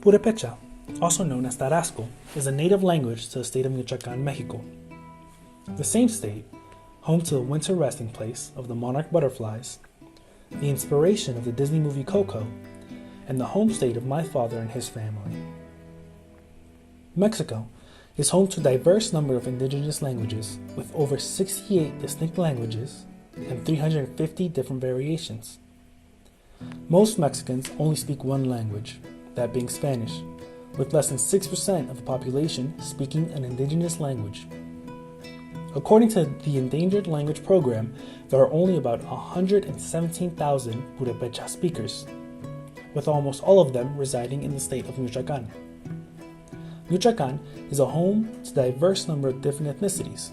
Purepecha, also known as Tarasco, is a native language to the state of Michoacán, Mexico. The same state, home to the winter resting place of the monarch butterflies, the inspiration of the Disney movie Coco, and the home state of my father and his family. Mexico is home to a diverse number of indigenous languages, with over 68 distinct languages and 350 different variations. Most Mexicans only speak one language, that being Spanish, with less than 6% of the population speaking an indigenous language. According to the Endangered Language Program, there are only about 117,000 Purepecha speakers, with almost all of them residing in the state of Michoacán. Michoacán is a home to a diverse number of different ethnicities.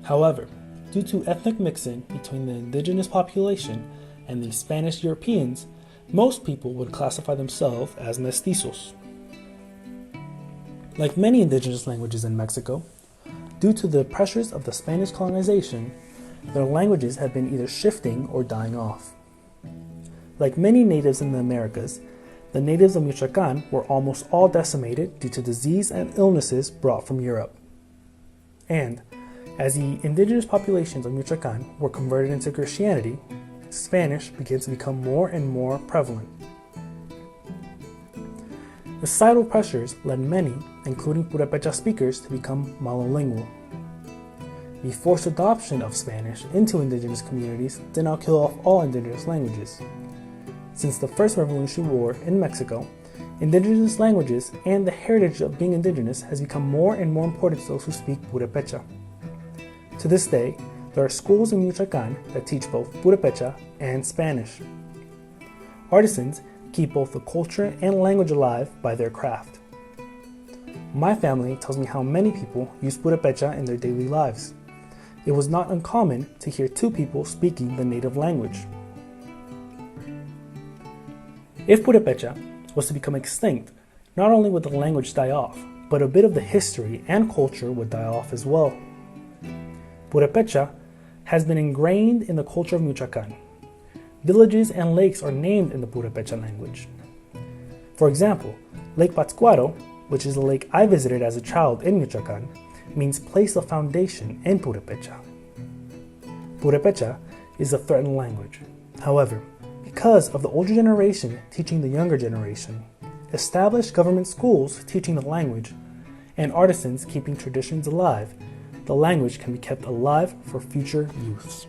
However, due to ethnic mixing between the indigenous population and the Spanish Europeans, most people would classify themselves as mestizos. Like many indigenous languages in Mexico, due to the pressures of the Spanish colonization, their languages have been either shifting or dying off. Like many natives in the Americas, the natives of Michoacán were almost all decimated due to disease and illnesses brought from Europe. And, as the indigenous populations of Michoacán were converted into Christianity, Spanish began to become more and more prevalent. The societal pressures led many, including Purepecha speakers, to become monolingual. The forced adoption of Spanish into indigenous communities did not kill off all indigenous languages. Since the First Revolutionary War in Mexico, indigenous languages and the heritage of being indigenous has become more and more important to those who speak Purepecha. To this day, there are schools in Michoacán that teach both Purepecha and Spanish. Artisans keep both the culture and language alive by their craft. My family tells me how many people use Purepecha in their daily lives. It was not uncommon to hear two people speaking the native language. If Purepecha was to become extinct, not only would the language die off, but a bit of the history and culture would die off as well. Purepecha has been ingrained in the culture of Michoacán. Villages and lakes are named in the Purepecha language. For example, Lake Pátzcuaro, which is a lake I visited as a child in Michoacán, means place of foundation in Purepecha. Purepecha is a threatened language. However, because of the older generation teaching the younger generation, established government schools teaching the language, and artisans keeping traditions alive, the language can be kept alive for future use.